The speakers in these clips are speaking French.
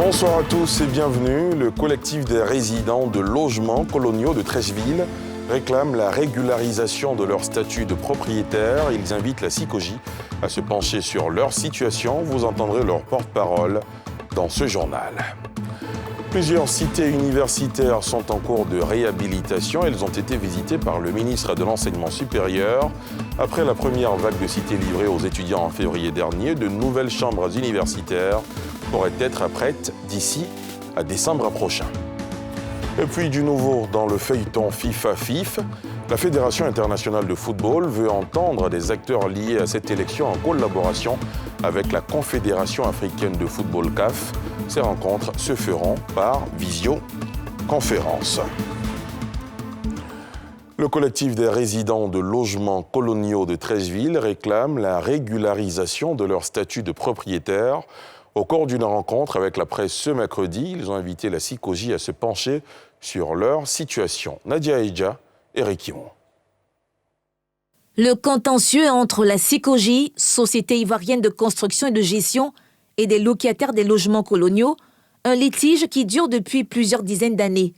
Bonsoir à tous et bienvenue. Le collectif des résidents de logements coloniaux de Treichville réclame la régularisation de leur statut de propriétaire. Ils invitent la CICOJ à se pencher sur leur situation. Vous entendrez leur porte-parole dans ce journal. Plusieurs cités universitaires sont en cours de réhabilitation. Elles ont été visitées par le ministre de l'Enseignement supérieur. Après la première vague de cités livrées aux étudiants en février dernier, de nouvelles chambres universitaires pourraient être prêtes d'ici à décembre prochain. Et puis du nouveau dans le feuilleton FIFA-FIF, la Fédération internationale de football veut entendre des acteurs liés à cette élection en collaboration avec la Confédération africaine de football CAF. Ces rencontres se feront par visioconférence. Le collectif des résidents de logements coloniaux de Treichville réclame la régularisation de leur statut de propriétaire. Au cours d'une rencontre avec la presse ce mercredi, ils ont invité la CICOJ à se pencher sur leur situation. Nadia Eidja et Rikimon. Le contentieux entre la CICOJ, Société ivoirienne de construction et de gestion, et des locataires des logements coloniaux, un litige qui dure depuis plusieurs dizaines d'années.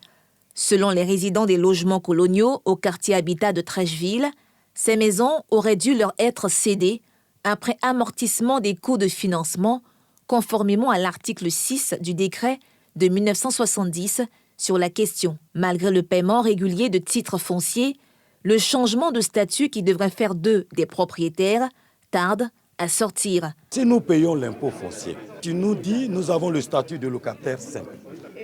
Selon les résidents des logements coloniaux au quartier Habitat de Treichville, ces maisons auraient dû leur être cédées après amortissement des coûts de financement, conformément à l'article 6 du décret de 1970 sur la question. Malgré le paiement régulier de titres fonciers, le changement de statut qui devrait faire d'eux des propriétaires tarde à sortir. Si nous payons l'impôt foncier, tu nous dis nous avons le statut de locataire simple.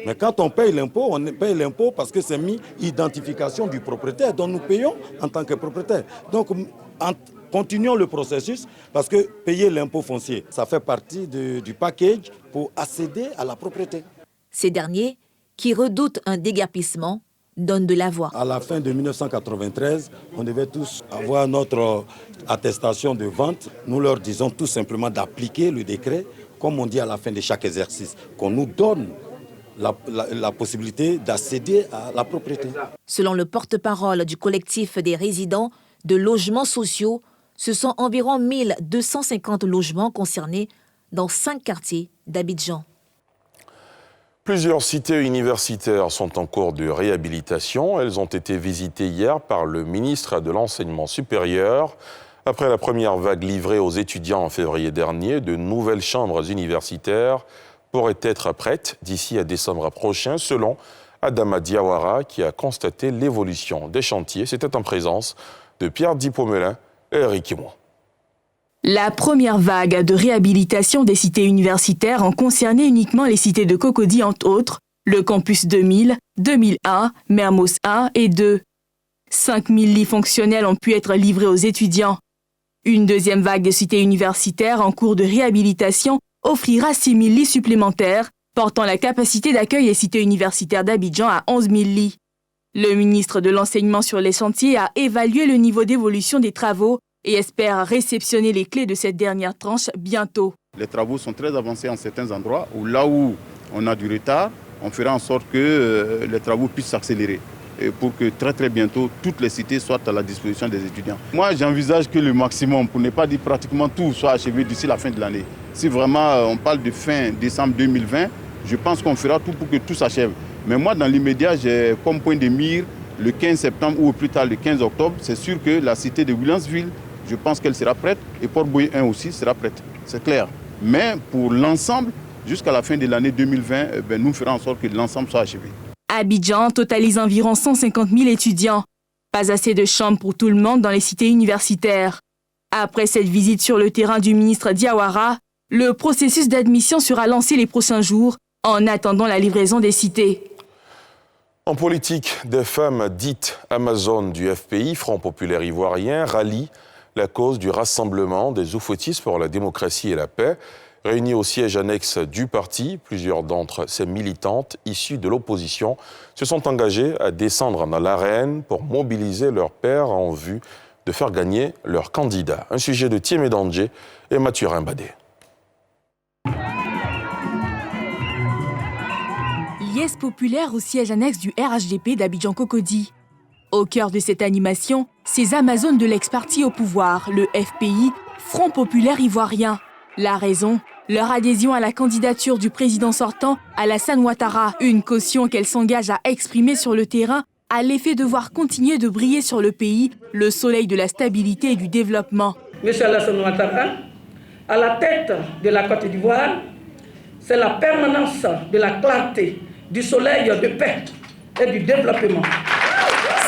Mais quand on paye l'impôt parce que c'est mis identification du propriétaire, donc nous payons en tant que propriétaire. Donc continuons le processus parce que payer l'impôt foncier, ça fait partie du package pour accéder à la propriété. Ces derniers, qui redoutent un déguerpissement, donnent de la voix. À la fin de 1993, on devait tous avoir notre attestation de vente. Nous leur disons tout simplement d'appliquer le décret, comme on dit à la fin de chaque exercice, qu'on nous donne la possibilité d'accéder à la propriété. Selon le porte-parole du collectif des résidents de logements sociaux, ce sont environ 1250 logements concernés dans 5 quartiers d'Abidjan. Plusieurs cités universitaires sont en cours de réhabilitation. Elles ont été visitées hier par le ministre de l'Enseignement supérieur. Après la première vague livrée aux étudiants en février dernier, de nouvelles chambres universitaires pourraient être prêtes d'ici à décembre prochain, selon Adama Diawara, qui a constaté l'évolution des chantiers. C'était en présence de Pierre Dipomelin et Eric Kimon. La première vague de réhabilitation des cités universitaires en concernait uniquement les cités de Cocody, entre autres, le campus 2000, 2001, Mermoz 1 et 2. 5000 lits fonctionnels ont pu être livrés aux étudiants. Une deuxième vague de cités universitaires en cours de réhabilitation offrira 6000 lits supplémentaires, portant la capacité d'accueil des cités universitaires d'Abidjan à 11 000 lits. Le ministre de l'Enseignement sur les chantiers a évalué le niveau d'évolution des travaux et espère réceptionner les clés de cette dernière tranche bientôt. Les travaux sont très avancés en certains endroits, où là où on a du retard, on fera en sorte que les travaux puissent s'accélérer et pour que très bientôt toutes les cités soient à la disposition des étudiants. Moi j'envisage que le maximum, pour ne pas dire pratiquement tout, soit achevé d'ici la fin de l'année. Si vraiment on parle de fin décembre 2020, je pense qu'on fera tout pour que tout s'achève. Mais moi dans l'immédiat, j'ai comme point de mire le 15 septembre ou au plus tard le 15 octobre, c'est sûr que la cité de Williamsville, je pense qu'elle sera prête et Port-Bouillet 1 aussi sera prête, c'est clair. Mais pour l'ensemble, jusqu'à la fin de l'année 2020, nous ferons en sorte que l'ensemble soit achevé. Abidjan totalise environ 150 000 étudiants. Pas assez de chambres pour tout le monde dans les cités universitaires. Après cette visite sur le terrain du ministre Diawara, le processus d'admission sera lancé les prochains jours en attendant la livraison des cités. En politique, des femmes dites Amazones du FPI, Front populaire ivoirien, rallient la cause du rassemblement des oufouettistes pour la démocratie et la paix. Réunis au siège annexe du parti, plusieurs d'entre ces militantes issues de l'opposition se sont engagées à descendre dans l'arène pour mobiliser leurs pairs en vue de faire gagner leur candidat. Un sujet de Thiemé Dandje et Mathurin Badé. Liesse populaire au siège annexe du RHDP d'Abidjan-Cocody. Au cœur de cette animation, ces Amazones de l'ex-parti au pouvoir, le FPI, Front populaire ivoirien. La raison, leur adhésion à la candidature du président sortant, Alassane Ouattara, une caution qu'elle s'engage à exprimer sur le terrain, a l'effet de voir continuer de briller sur le pays le soleil de la stabilité et du développement. Monsieur Alassane Ouattara, à la tête de la Côte d'Ivoire, c'est la permanence de la clarté, du soleil de paix et du développement.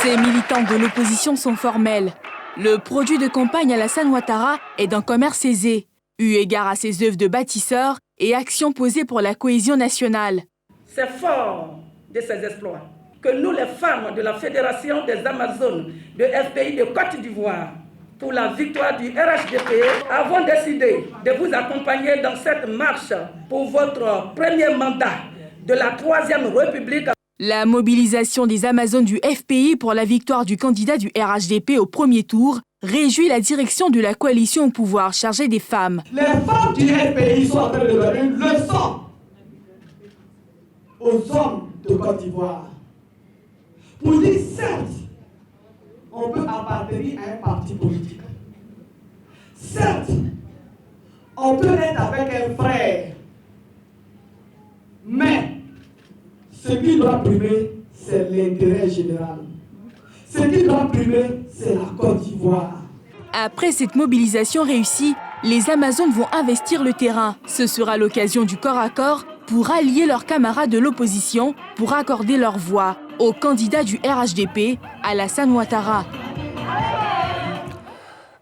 Ces militants de l'opposition sont formels. Le produit de campagne Alassane Ouattara est d'un commerce aisé, eu égard à ses œuvres de bâtisseur et actions posées pour la cohésion nationale. C'est fort de ces exploits que nous, les femmes de la Fédération des Amazones de FPI de Côte d'Ivoire, pour la victoire du RHDP, avons décidé de vous accompagner dans cette marche pour votre premier mandat de la Troisième République. La mobilisation des Amazones du FPI pour la victoire du candidat du RHDP au premier tour réjouit la direction de la coalition au pouvoir chargée des femmes. Les femmes du FPI sont en train de donner une leçon aux hommes de Côte d'Ivoire. Pour dire, certes, on peut appartenir à un parti politique. Certes, on peut être avec un frère. Mais ce qui doit primer, c'est l'intérêt général. Ce qui doit primer, c'est la Côte d'Ivoire. Après cette mobilisation réussie, les Amazones vont investir le terrain. Ce sera l'occasion du corps à corps pour allier leurs camarades de l'opposition pour accorder leur voix au candidat du RHDP, Alassane Ouattara.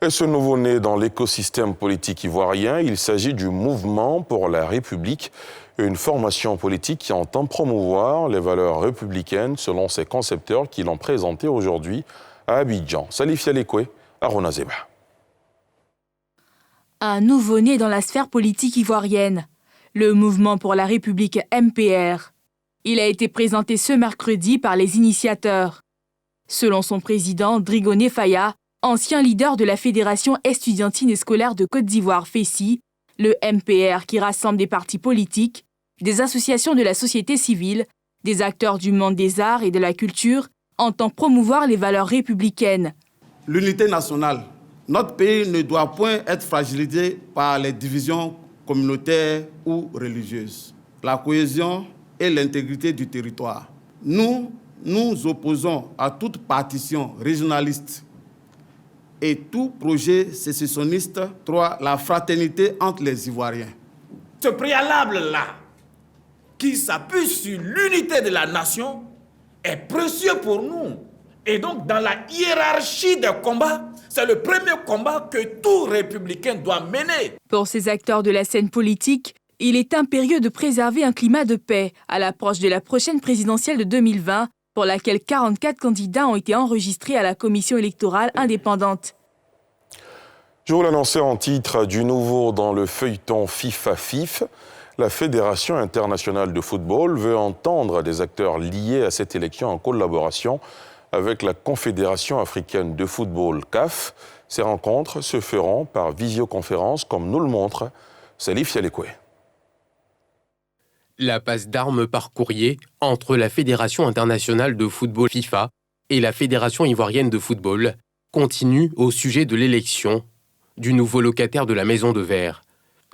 Et ce nouveau-né dans l'écosystème politique ivoirien, il s'agit du Mouvement pour la République, une formation politique qui entend promouvoir les valeurs républicaines selon ses concepteurs qui l'ont présenté aujourd'hui à Abidjan. Salif Yalekwe, Arona Zeba. Un nouveau-né dans la sphère politique ivoirienne, le Mouvement pour la République MPR. Il a été présenté ce mercredi par les initiateurs. Selon son président, Drigoné Faya, ancien leader de la Fédération estudiantine et scolaire de Côte d'Ivoire, FESI, le MPR qui rassemble des partis politiques, des associations de la société civile, des acteurs du monde des arts et de la culture, entend promouvoir les valeurs républicaines. L'unité nationale. Notre pays ne doit point être fragilisé par les divisions communautaires ou religieuses. La cohésion et l'intégrité du territoire. Nous nous opposons à toute partition régionaliste et tout projet sécessionniste. 3. La fraternité entre les Ivoiriens. Ce préalable-là, qui s'appuie sur l'unité de la nation, est précieux pour nous. Et donc, dans la hiérarchie des combats, c'est le premier combat que tout républicain doit mener. Pour ces acteurs de la scène politique, il est impérieux de préserver un climat de paix à l'approche de la prochaine présidentielle de 2020, pour laquelle 44 candidats ont été enregistrés à la commission électorale indépendante. Je vous l'annonçais en titre du nouveau dans le feuilleton FIFA-FIF. La Fédération internationale de football veut entendre des acteurs liés à cette élection en collaboration avec la Confédération africaine de football CAF. Ces rencontres se feront par visioconférence, comme nous le montre Salif Yalekwe. La passe d'armes par courrier entre la Fédération internationale de football FIFA et la Fédération ivoirienne de football continue au sujet de l'élection du nouveau locataire de la Maison de Verre.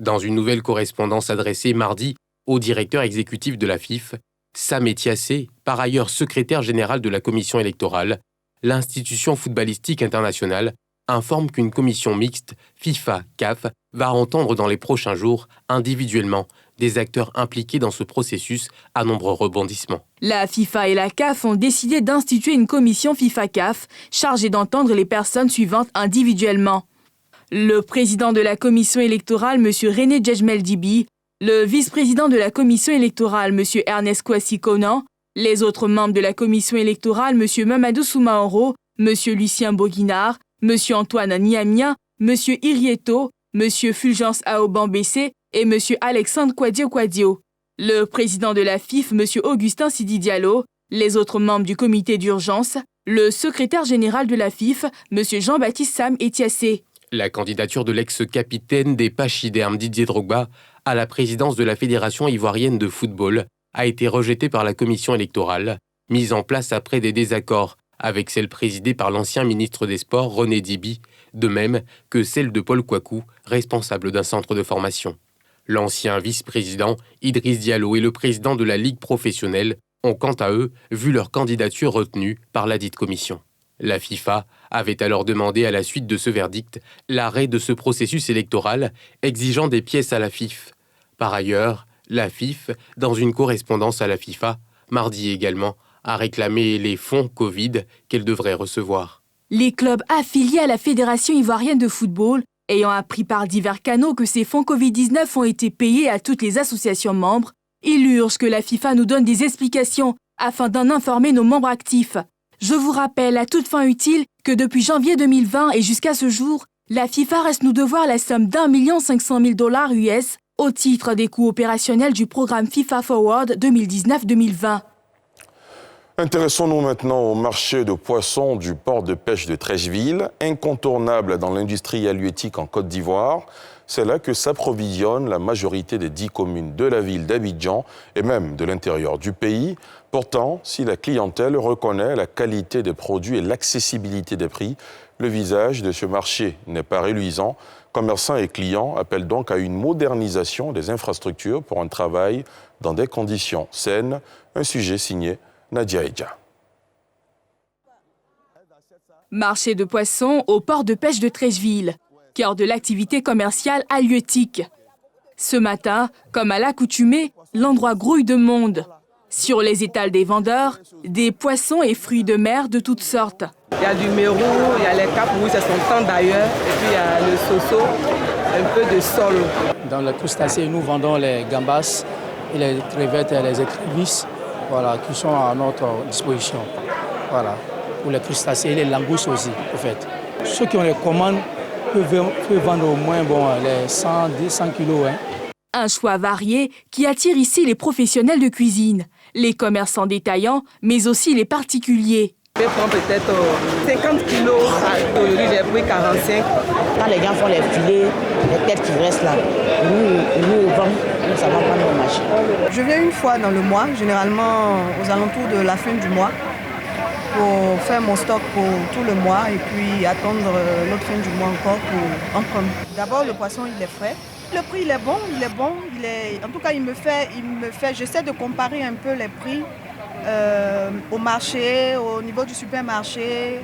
Dans une nouvelle correspondance adressée mardi au directeur exécutif de la FIF, Sam Etiassé, par ailleurs secrétaire général de la commission électorale, l'institution footballistique internationale informe qu'une commission mixte FIFA-CAF va entendre dans les prochains jours individuellement des acteurs impliqués dans ce processus à nombreux rebondissements. La FIFA et la CAF ont décidé d'instituer une commission FIFA-CAF chargée d'entendre les personnes suivantes individuellement. Le président de la commission électorale, M. René Djedjmel-Dibi, le vice-président de la commission électorale, M. Ernest Kwasi Konan, les autres membres de la commission électorale, M. Mamadou Soumaoro, M. Lucien Boguinard, M. Antoine Niamia, M. Irieto, M. Fulgence Aoban-Bessé et M. Alexandre Kwadio. Le président de la FIF, M. Augustin Sidi Diallo, les autres membres du comité d'urgence, le secrétaire général de la FIF, M. Jean-Baptiste Sam Etiassé. La candidature de l'ex-capitaine des Pachydermes Didier Drogba à la présidence de la Fédération ivoirienne de football a été rejetée par la commission électorale, mise en place après des désaccords avec celle présidée par l'ancien ministre des Sports René Dibi, de même que celle de Paul Kwaku, responsable d'un centre de formation. L'ancien vice-président Idriss Diallo et le président de la Ligue professionnelle ont quant à eux vu leur candidature retenue par la dite commission. La FIFA avait alors demandé à la suite de ce verdict l'arrêt de ce processus électoral exigeant des pièces à la FIF. Par ailleurs, la FIF, dans une correspondance à la FIFA, mardi également, a réclamé les fonds Covid qu'elle devrait recevoir. Les clubs affiliés à la Fédération ivoirienne de football, ayant appris par divers canaux que ces fonds Covid-19 ont été payés à toutes les associations membres, ils urgent que la FIFA nous donne des explications afin d'en informer nos membres actifs. Je vous rappelle à toute fin utile que depuis janvier 2020 et jusqu'à ce jour, la FIFA reste nous devoir la somme d'1 500 000 $ US au titre des coûts opérationnels du programme FIFA Forward 2019-2020. Intéressons-nous maintenant au marché de poissons du port de pêche de Treichville, incontournable dans l'industrie halieutique en Côte d'Ivoire. C'est là que s'approvisionne la majorité des 10 communes de la ville d'Abidjan et même de l'intérieur du pays. Pourtant, si la clientèle reconnaît la qualité des produits et l'accessibilité des prix, le visage de ce marché n'est pas reluisant. Commerçants et clients appellent donc à une modernisation des infrastructures pour un travail dans des conditions saines. Un sujet signé Nadia Edja. Marché de poissons au port de pêche de Treichville, cœur de l'activité commerciale halieutique. Ce matin, comme à l'accoutumée, l'endroit grouille de monde. Sur les étals des vendeurs, des poissons et fruits de mer de toutes sortes. Il y a du mérou, il y a les capouilles, c'est son temps d'ailleurs, et puis il y a le soso, un peu de sol. Dans les crustacés, nous vendons les gambas, et les crevettes et les écrevisses, voilà, qui sont à notre disposition. Voilà, pour les crustacés et les langoustes aussi, en fait. Ceux qui ont les commandes peuvent vendre au moins les 100 kilos. Hein. Un choix varié qui attire ici les professionnels de cuisine, les commerçants détaillants, mais aussi les particuliers. Je prends peut-être 50 kilos, aujourd'hui j'ai pris 45. Quand les gens font les filets, les têtes qui restent là, nous vendons, ça va prendre au marché. Je viens une fois dans le mois, généralement aux alentours de la fin du mois, pour faire mon stock pour tout le mois et puis attendre l'autre fin du mois encore pour en prendre. D'abord le poisson il est frais. Le prix il est bon, en tout cas il me fait, j'essaie de comparer un peu les prix au marché, au niveau du supermarché.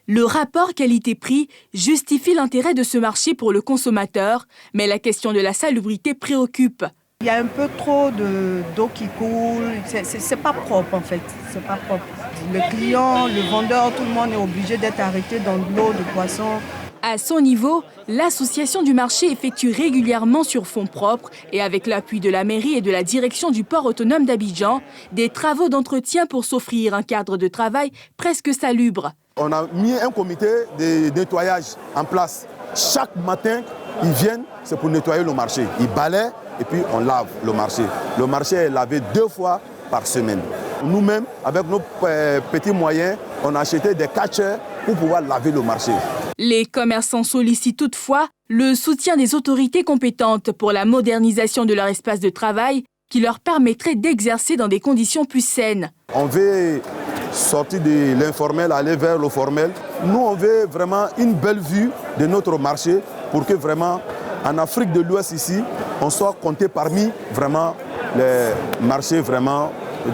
Le rapport qualité-prix justifie l'intérêt de ce marché pour le consommateur, mais la question de la salubrité préoccupe. Il y a un peu trop d'eau qui coule, c'est pas propre en fait, c'est pas propre. Le client, le vendeur, tout le monde est obligé d'être arrêté dans de l'eau de poisson. À son niveau, l'association du marché effectue régulièrement sur fonds propres et avec l'appui de la mairie et de la direction du port autonome d'Abidjan, des travaux d'entretien pour s'offrir un cadre de travail presque salubre. On a mis un comité de nettoyage en place. Chaque matin, ils viennent, c'est pour nettoyer le marché. Ils balayent et puis on lave le marché. Le marché est lavé 2 fois par semaine. Nous-mêmes, avec nos petits moyens, on a acheté des catchers pour pouvoir laver le marché. Les commerçants sollicitent toutefois le soutien des autorités compétentes pour la modernisation de leur espace de travail qui leur permettrait d'exercer dans des conditions plus saines. On veut sortir de l'informel, aller vers le formel. Nous, on veut vraiment une belle vue de notre marché pour que vraiment, en Afrique de l'Ouest ici, on soit compté parmi vraiment les marchés vraiment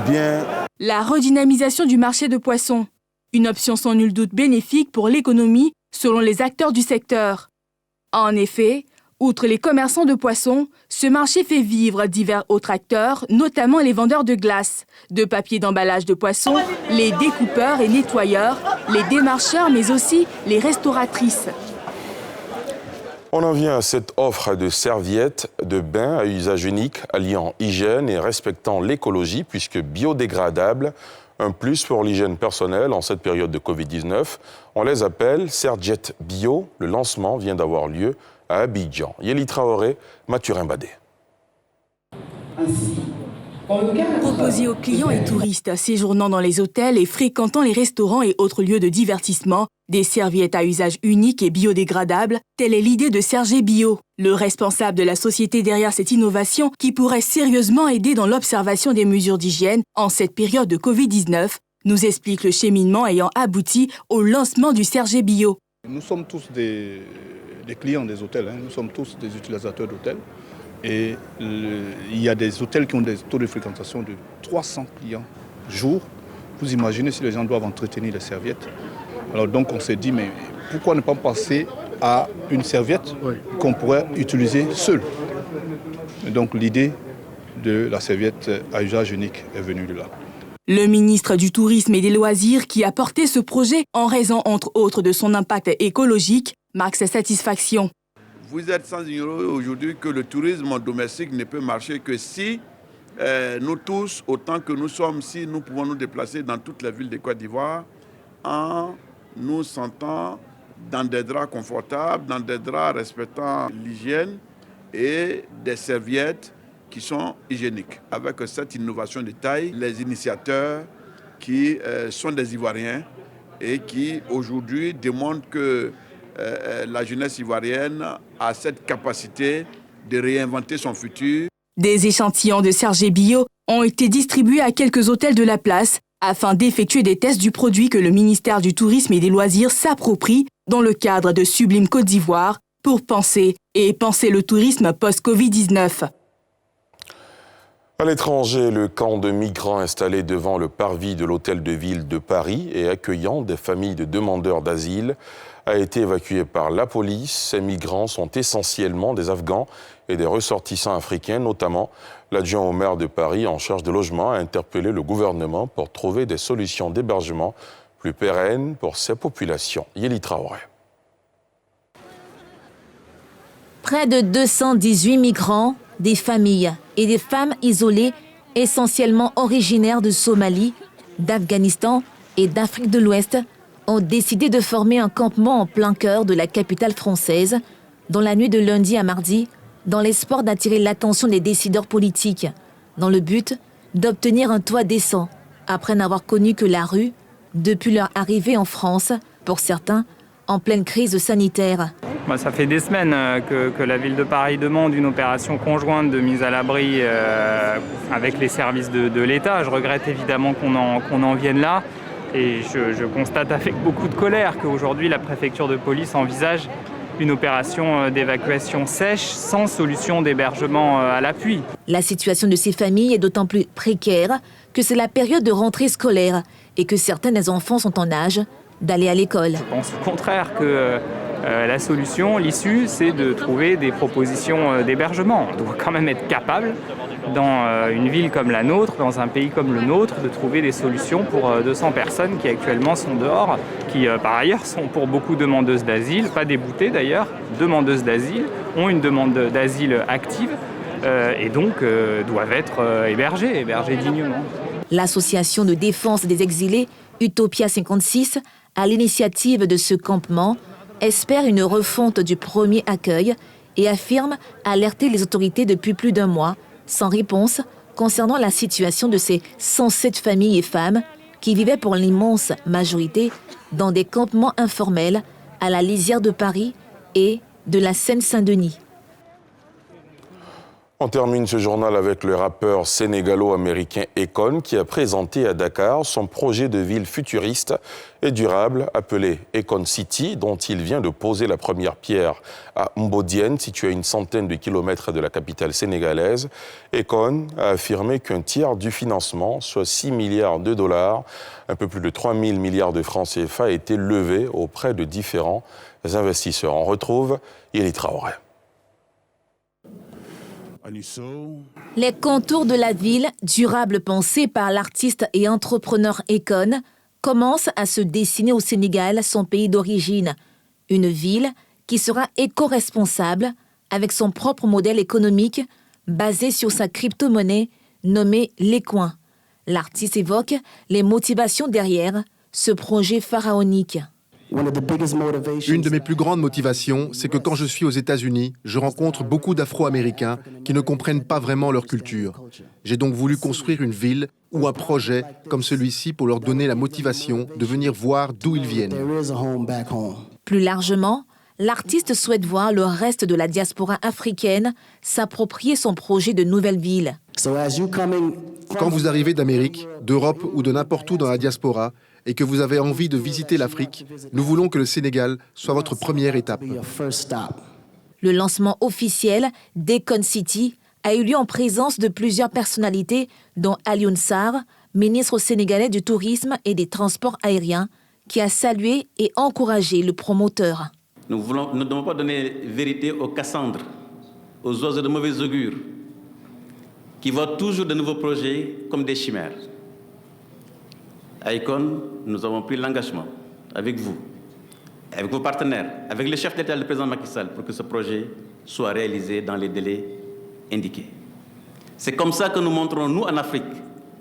bien. La redynamisation du marché de poissons, une option sans nul doute bénéfique pour l'économie selon les acteurs du secteur. En effet, outre les commerçants de poissons, ce marché fait vivre divers autres acteurs, notamment les vendeurs de glace, de papier d'emballage de poissons, les découpeurs et nettoyeurs, les démarcheurs, mais aussi les restauratrices. On en vient à cette offre de serviettes de bain à usage unique, alliant hygiène et respectant l'écologie, puisque biodégradables. Un plus pour l'hygiène personnelle en cette période de Covid-19. On les appelle Serjet Bio. Le lancement vient d'avoir lieu à Abidjan. Yeli Traoré, Mathurin Badé. Proposé aux clients et touristes séjournant dans les hôtels et fréquentant les restaurants et autres lieux de divertissement, des serviettes à usage unique et biodégradables, telle est l'idée de Serjet Bio, le responsable de la société derrière cette innovation qui pourrait sérieusement aider dans l'observation des mesures d'hygiène en cette période de Covid-19, nous explique le cheminement ayant abouti au lancement du Serjet Bio. Nous sommes tous des clients des hôtels, nous sommes tous des utilisateurs d'hôtels. Et il y a des hôtels qui ont des taux de fréquentation de 300 clients jour. Vous imaginez si les gens doivent entretenir les serviettes. Alors donc on s'est dit, mais pourquoi ne pas passer à une serviette qu'on pourrait utiliser seule. Et donc l'idée de la serviette à usage unique est venue de là. Le ministre du Tourisme et des Loisirs, qui a porté ce projet en raison entre autres de son impact écologique, marque sa satisfaction. Vous êtes sans ignorer aujourd'hui que le tourisme domestique ne peut marcher que si nous tous, autant que nous sommes, si nous pouvons nous déplacer dans toutes les villes de Côte d'Ivoire en nous sentant dans des draps confortables, dans des draps respectant l'hygiène et des serviettes qui sont hygiéniques. Avec cette innovation de taille, les initiateurs qui sont des Ivoiriens et qui aujourd'hui démontrent que la jeunesse ivoirienne a cette capacité de réinventer son futur. Des échantillons de Serge Bio ont été distribués à quelques hôtels de la place afin d'effectuer des tests du produit que le ministère du Tourisme et des Loisirs s'approprie dans le cadre de Sublime Côte d'Ivoire pour penser le tourisme post-Covid-19. À l'étranger, le camp de migrants installé devant le parvis de l'hôtel de ville de Paris et accueillant des familles de demandeurs d'asile a été évacué par la police. Ces migrants sont essentiellement des Afghans et des ressortissants africains, notamment l'adjoint au maire de Paris en charge de logement a interpellé le gouvernement pour trouver des solutions d'hébergement plus pérennes pour ces populations. Yéli Traoré. Près de 218 migrants, des familles et des femmes isolées, essentiellement originaires de Somalie, d'Afghanistan et d'Afrique de l'Ouest, ont décidé de former un campement en plein cœur de la capitale française, dans la nuit de lundi à mardi, dans l'espoir d'attirer l'attention des décideurs politiques, dans le but d'obtenir un toit décent, après n'avoir connu que la rue depuis leur arrivée en France, pour certains, en pleine crise sanitaire. Ça fait des semaines que la ville de Paris demande une opération conjointe de mise à l'abri avec les services de l'État. Je regrette évidemment qu'on en vienne là. Et je constate avec beaucoup de colère qu'aujourd'hui la préfecture de police envisage une opération d'évacuation sèche sans solution d'hébergement à l'appui. La situation de ces familles est d'autant plus précaire que c'est la période de rentrée scolaire et que certains des enfants sont en âge d'aller à l'école. Je pense au contraire que la solution, l'issue, c'est de trouver des propositions d'hébergement. On doit quand même être capable, dans une ville comme la nôtre, dans un pays comme le nôtre, de trouver des solutions pour 200 personnes qui actuellement sont dehors, qui par ailleurs sont pour beaucoup demandeuses d'asile, pas déboutées d'ailleurs, demandeuses d'asile, ont une demande d'asile active et donc doivent être hébergées dignement. L'association de défense des exilés, Utopia 56, à l'initiative de ce campement, espère une refonte du premier accueil et affirme alerter les autorités depuis plus d'un mois, sans réponse concernant la situation de ces 107 familles et femmes qui vivaient pour l'immense majorité dans des campements informels à la lisière de Paris et de la Seine-Saint-Denis. On termine ce journal avec le rappeur sénégalo-américain Akon qui a présenté à Dakar son projet de ville futuriste et durable appelé Akon City, dont il vient de poser la première pierre à Mbodiène, située à une centaine de kilomètres de la capitale sénégalaise. Akon a affirmé qu'un tiers du financement, soit 6 milliards de dollars, un peu plus de 3 000 milliards de francs CFA, a été levé auprès de différents investisseurs. On retrouve Yéli Traoré. Les contours de la ville, durable pensée par l'artiste et entrepreneur Akon, commencent à se dessiner au Sénégal, son pays d'origine. Une ville qui sera éco-responsable avec son propre modèle économique basé sur sa crypto-monnaie nommée Les Coins. L'artiste évoque les motivations derrière ce projet pharaonique. Une de mes plus grandes motivations, c'est que quand je suis aux États-Unis, je rencontre beaucoup d'Afro-Américains qui ne comprennent pas vraiment leur culture. J'ai donc voulu construire une ville ou un projet comme celui-ci pour leur donner la motivation de venir voir d'où ils viennent. Plus largement, l'artiste souhaite voir le reste de la diaspora africaine s'approprier son projet de nouvelle ville. Quand vous arrivez d'Amérique, d'Europe ou de n'importe où dans la diaspora, et que vous avez envie de visiter l'Afrique, nous voulons que le Sénégal soit votre première étape. Le lancement officiel d'Econ City a eu lieu en présence de plusieurs personnalités, dont Alioune Sarr, ministre sénégalais du Tourisme et des Transports aériens, qui a salué et encouragé le promoteur. Nous ne devons pas donner vérité aux Cassandres, aux oiseaux de mauvais augure, qui voient toujours de nouveaux projets comme des chimères. À Econ, nous avons pris l'engagement avec vous, avec vos partenaires, avec le chef d'État, le président Macky Sall, pour que ce projet soit réalisé dans les délais indiqués. C'est comme ça que nous montrons, nous en Afrique,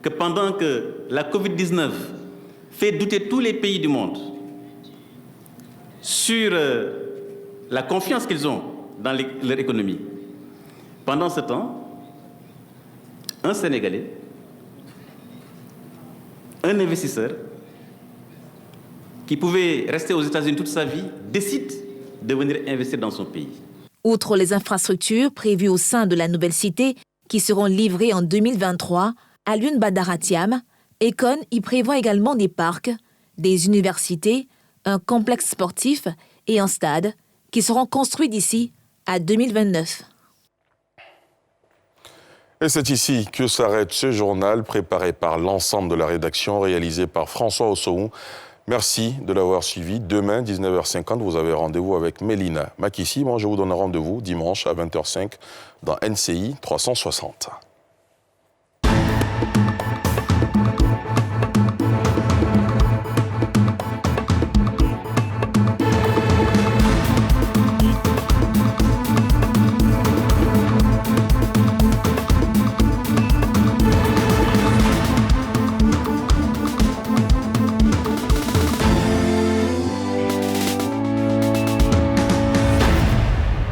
que pendant que la Covid-19 fait douter tous les pays du monde sur la confiance qu'ils ont dans leur économie, pendant ce temps, un Sénégalais, un investisseur qui pouvait rester aux États-Unis toute sa vie, décide de venir investir dans son pays. Outre les infrastructures prévues au sein de la nouvelle cité, qui seront livrées en 2023, Alioune Badara Thiam, Econ y prévoit également des parcs, des universités, un complexe sportif et un stade qui seront construits d'ici à 2029. Et c'est ici que s'arrête ce journal préparé par l'ensemble de la rédaction, réalisé par François Ossoou. Merci de l'avoir suivi. Demain, 19h50, vous avez rendez-vous avec Mélina Makissi. Moi, je vous donne rendez-vous dimanche à 20h05 dans NCI 360.